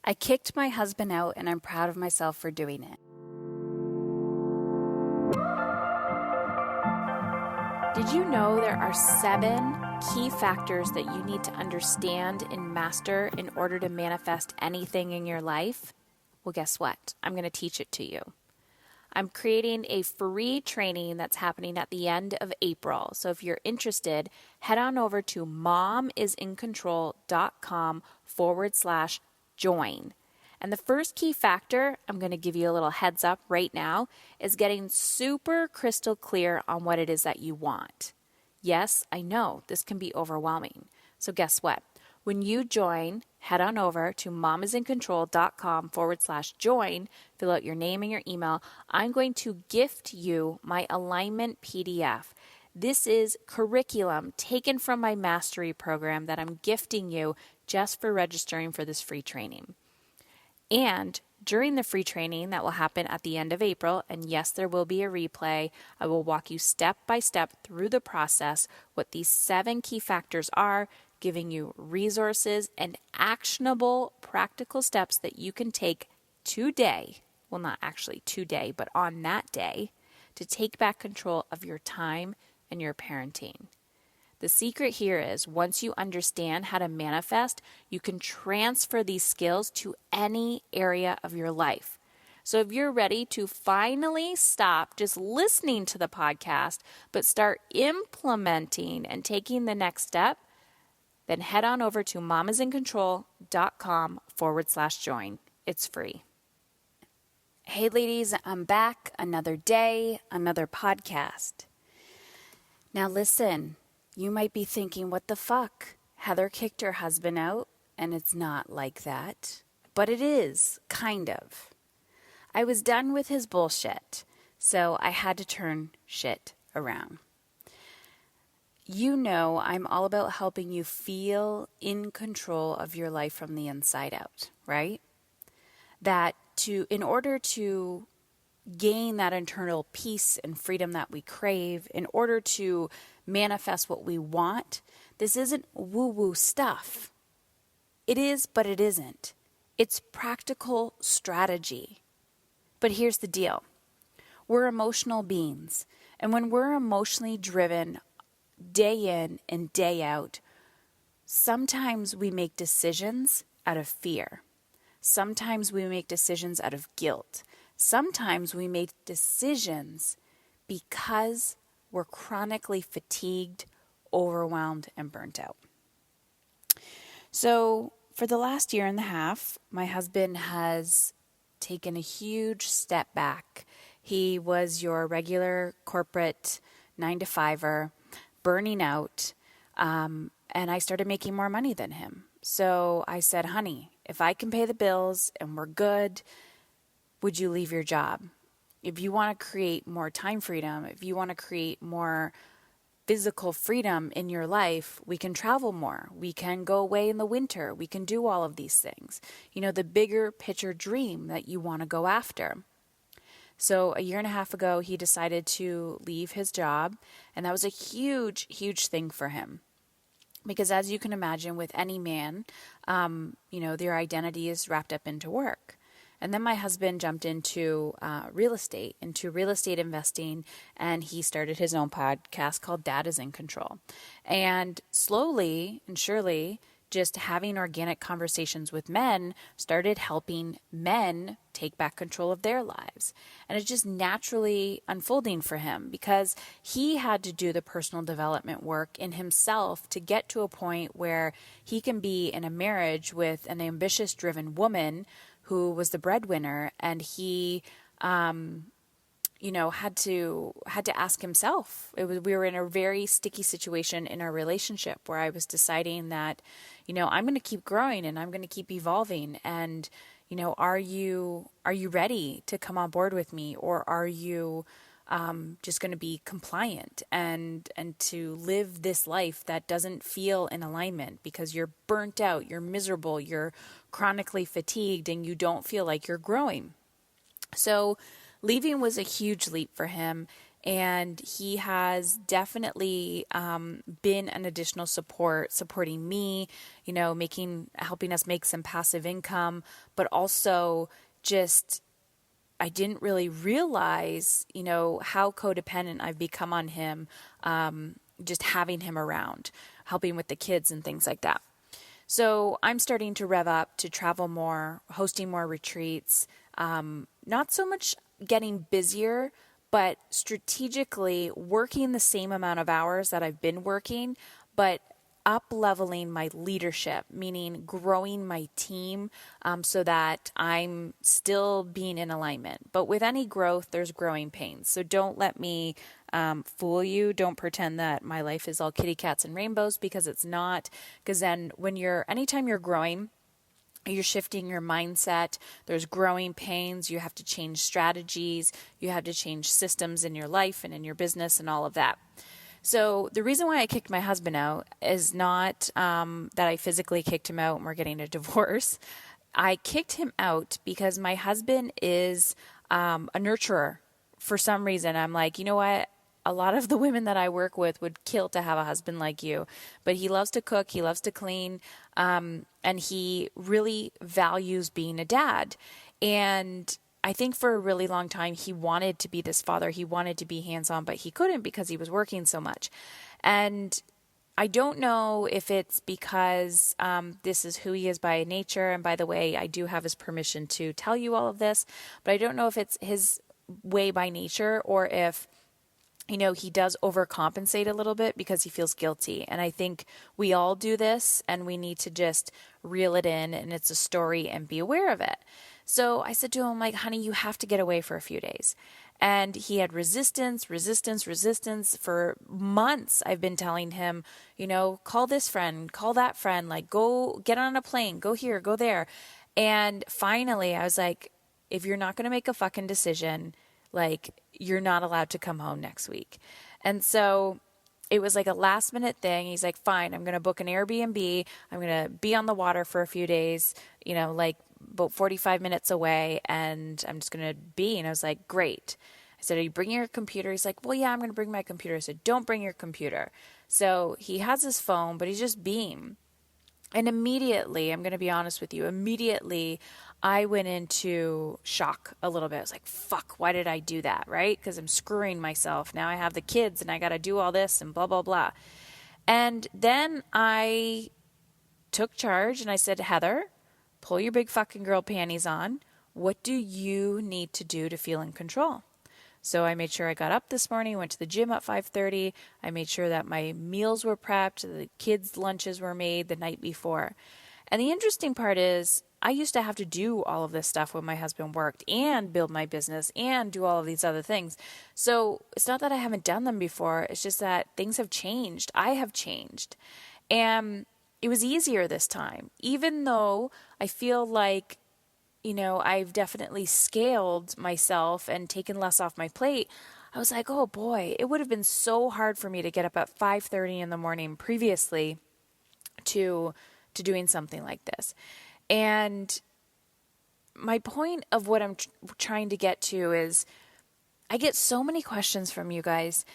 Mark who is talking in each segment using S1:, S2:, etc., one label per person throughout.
S1: I kicked my husband out, and I'm proud of myself for doing it. Did you know there are 7 key factors that you need to understand and master in order to manifest anything in your life? Well, guess what? I'm going to teach it to you. I'm creating a free training that's happening at the end of April. So if you're interested, head on over to momisincontrol.com/join. And the first key factor, I'm going to give you a little heads up right now, is getting super crystal clear on what it is that you want. Yes, I know this can be overwhelming. So guess what? When you join, head on over to momisincontrol.com/join, fill out your name and your email. I'm going to gift you my alignment PDF. This is curriculum taken from my mastery program that I'm gifting you just for registering for this free training. And during the free training that will happen at the end of April, and yes, there will be a replay, I will walk you step by step through the process, what these 7 key factors are, giving you resources and actionable practical steps that you can take today, well, not actually today, but on that day, to take back control of your time and your parenting. The secret here is once you understand how to manifest, you can transfer these skills to any area of your life. So if you're ready to finally stop just listening to the podcast, but start implementing and taking the next step, then head on over to momisincontrol.com/join. It's free. Hey ladies, I'm back. Another day, another podcast. Now listen. You might be thinking, what the fuck? Heather kicked her husband out, and it's not like that. But it is, kind of. I was done with his bullshit, so I had to turn shit around. You know I'm all about helping you feel in control of your life from the inside out, right? That in order to gain that internal peace and freedom that we crave, in order to manifest what we want, this isn't woo-woo stuff. It is, but it isn't. It's practical strategy. But here's the deal. We're emotional beings. And when we're emotionally driven day in and day out, sometimes we make decisions out of fear. Sometimes we make decisions out of guilt. Sometimes we make decisions because we're chronically fatigued, overwhelmed, and burnt out. So for the last year and a half, my husband has taken a huge step back. He was your regular corporate 9-to-5er, burning out, and I started making more money than him. So I said, honey, if I can pay the bills and we're good, would you leave your job? If you want to create more time freedom, if you want to create more physical freedom in your life, we can travel more. We can go away in the winter. We can do all of these things. You know, the bigger picture dream that you want to go after. So a year and a half ago, he decided to leave his job, and that was a huge, huge thing for him. Because as you can imagine with any man, their identity is wrapped up into work. And then my husband jumped into real estate investing, and he started his own podcast called Dad is in Control. And slowly and surely, just having organic conversations with men started helping men take back control of their lives. And it's just naturally unfolding for him because he had to do the personal development work in himself to get to a point where he can be in a marriage with an ambitious, driven woman who was the breadwinner, and he, had to ask himself. We were in a very sticky situation in our relationship where I was deciding that, I'm going to keep growing and I'm going to keep evolving. And, are you ready to come on board with me, or are you just going to be compliant and to live this life that doesn't feel in alignment because you're burnt out, you're miserable, you're chronically fatigued, and you don't feel like you're growing. So leaving was a huge leap for him, And he has definitely been an additional supporting me, helping us make some passive income, but also just I didn't really realize, how codependent I've become on him, just having him around, helping with the kids and things like that. So I'm starting to rev up to travel more, hosting more retreats, not so much getting busier, but strategically working the same amount of hours that I've been working, but up-leveling my leadership, meaning growing my team so that I'm still being in alignment. But with any growth, there's growing pains. So don't let me fool you. Don't pretend that my life is all kitty cats and rainbows, because it's not. Because then anytime you're growing, you're shifting your mindset. There's growing pains. You have to change strategies. You have to change systems in your life and in your business and all of that. So the reason why I kicked my husband out is not that I physically kicked him out and we're getting a divorce. I kicked him out because my husband is a nurturer. For some reason, I'm like, you know what? A lot of the women that I work with would kill to have a husband like you. But he loves to cook. He loves to clean. And he really values being a dad. And I think for a really long time, he wanted to be this father. He wanted to be hands-on, but he couldn't because he was working so much. And I don't know if it's because this is who he is by nature. And by the way, I do have his permission to tell you all of this, but I don't know if it's his way by nature or if he does overcompensate a little bit because he feels guilty. And I think we all do this, and we need to just reel it in, and it's a story, and be aware of it. So I said to him, like, honey, you have to get away for a few days. And he had resistance for months. I've been telling him, call this friend, call that friend, like, go get on a plane, go here, go there. And finally I was like, if you're not going to make a fucking decision, like, you're not allowed to come home next week. And so it was like a last minute thing. He's like, fine, I'm going to book an Airbnb. I'm going to be on the water for a few days, like about 45 minutes away, and I'm just going to be. And I was like, great. I said, are you bringing your computer? He's like, well, yeah, I'm going to bring my computer. I said, don't bring your computer. So he has his phone, but he's just being. And immediately, I'm going to be honest with you, I went into shock a little bit. I was like, fuck, why did I do that, right? Because I'm screwing myself. Now I have the kids and I got to do all this and blah, blah, blah. And then I took charge and I said, Heather, pull your big fucking girl panties on. What do you need to do to feel in control? So I made sure I got up this morning, went to the gym at 5:30. I made sure that my meals were prepped, the kids' lunches were made the night before. And the interesting part is I used to have to do all of this stuff when my husband worked and build my business and do all of these other things. So it's not that I haven't done them before. It's just that things have changed. I have changed. And it was easier this time, even though I feel like I've definitely scaled myself and taken less off my plate. I was like, oh boy, it would have been so hard for me to get up at 5:30 in the morning previously to doing something like this. And my point of what I'm trying to get to is I get so many questions from you guys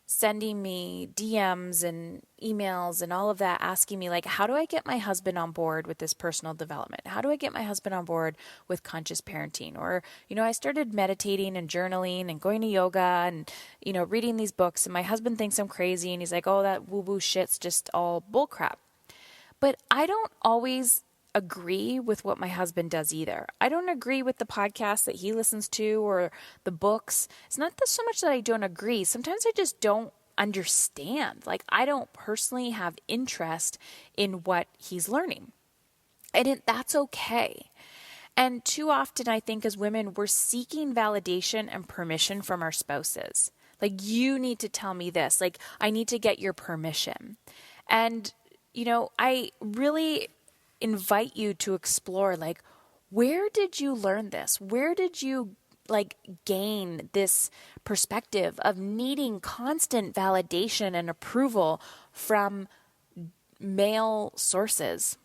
S1: sending me DMs and emails and all of that, asking me, like, how do I get my husband on board with this personal development? How do I get my husband on board with conscious parenting? Or, I started meditating and journaling and going to yoga and, reading these books. And my husband thinks I'm crazy. And he's like, oh, that woo-woo shit's just all bullcrap. But I don't always agree with what my husband does either. I don't agree with the podcast that he listens to or the books. It's not so much that I don't agree. Sometimes I just don't understand. Like, I don't personally have interest in what he's learning. And that's okay. And too often, I think as women, we're seeking validation and permission from our spouses. Like, you need to tell me this. Like, I need to get your permission. And, I really invite you to explore, like, where did you learn this? Where did you gain this perspective of needing constant validation and approval from male sources?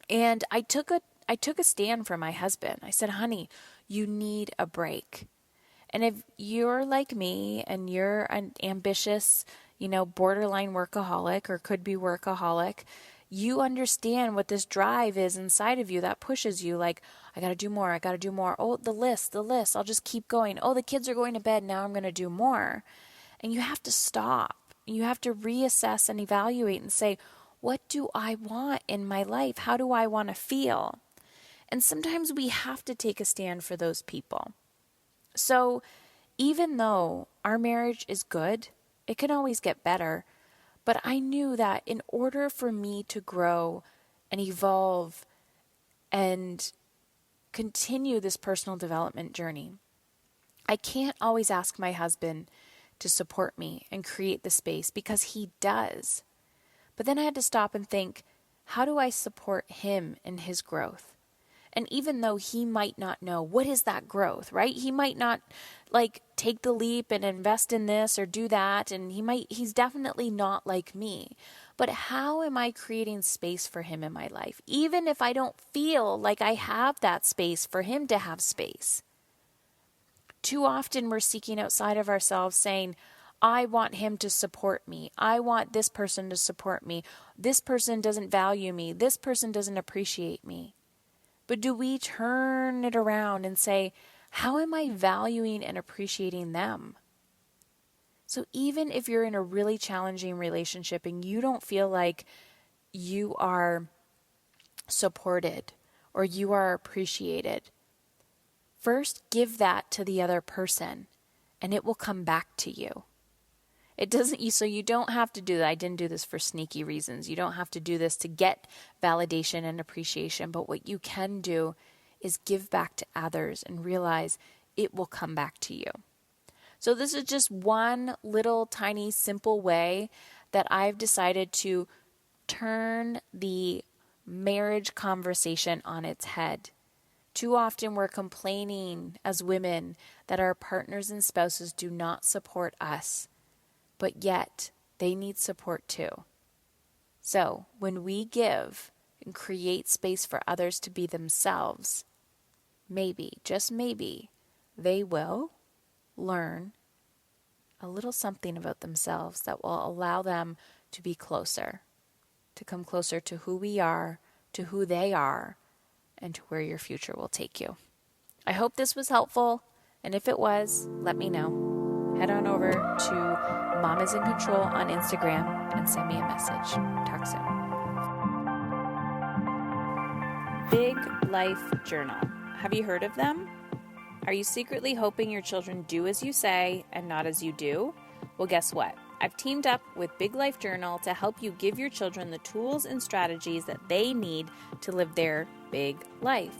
S1: And I took a stand for my husband. I said, honey, you need a break. And if you're like me and you're an ambitious, borderline workaholic or could be workaholic, you understand what this drive is inside of you that pushes you like, I got to do more. I got to do more. Oh, the list. I'll just keep going. Oh, the kids are going to bed. Now I'm going to do more. And you have to stop. You have to reassess and evaluate and say, what do I want in my life? How do I want to feel? And sometimes we have to take a stand for those people. So even though our marriage is good, it can always get better. But I knew that in order for me to grow and evolve and continue this personal development journey, I can't always ask my husband to support me and create the space because he does. But then I had to stop and think, how do I support him in his growth? And even though he might not know what is that growth, right? He might not take the leap and invest in this or do that. And he's definitely not like me. But how am I creating space for him in my life? Even if I don't feel like I have that space for him to have space. Too often we're seeking outside of ourselves saying, I want him to support me. I want this person to support me. This person doesn't value me. This person doesn't appreciate me. But do we turn it around and say, how am I valuing and appreciating them? So even if you're in a really challenging relationship and you don't feel like you are supported or you are appreciated, first give that to the other person and it will come back to you. So you don't have to do that. I didn't do this for sneaky reasons. You don't have to do this to get validation and appreciation. But what you can do is give back to others and realize it will come back to you. So this is just one little tiny simple way that I've decided to turn the marriage conversation on its head. Too often we're complaining as women that our partners and spouses do not support us. But yet, they need support too. So, when we give and create space for others to be themselves, maybe, just maybe, they will learn a little something about themselves that will allow them to be closer, to come closer to who we are, to who they are, and to where your future will take you. I hope this was helpful, and if it was, let me know. Head on over to Mom is in Control on Instagram and send me a message. Talk soon. Big Life Journal. Have you heard of them? Are you secretly hoping your children do as you say and not as you do? Well, guess what? I've teamed up with Big Life Journal to help you give your children the tools and strategies that they need to live their big life.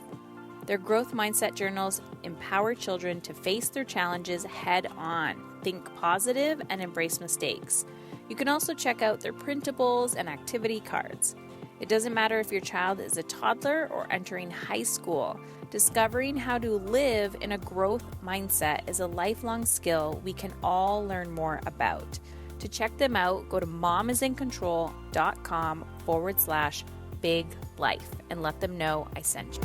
S1: Their growth mindset journals empower children to face their challenges head on, think positive, and embrace mistakes. You can also check out their printables and activity cards. It doesn't matter if your child is a toddler or entering high school. Discovering how to live in a growth mindset is a lifelong skill we can all learn more about. To check them out, go to momisincontrol.com/big life and let them know I sent you.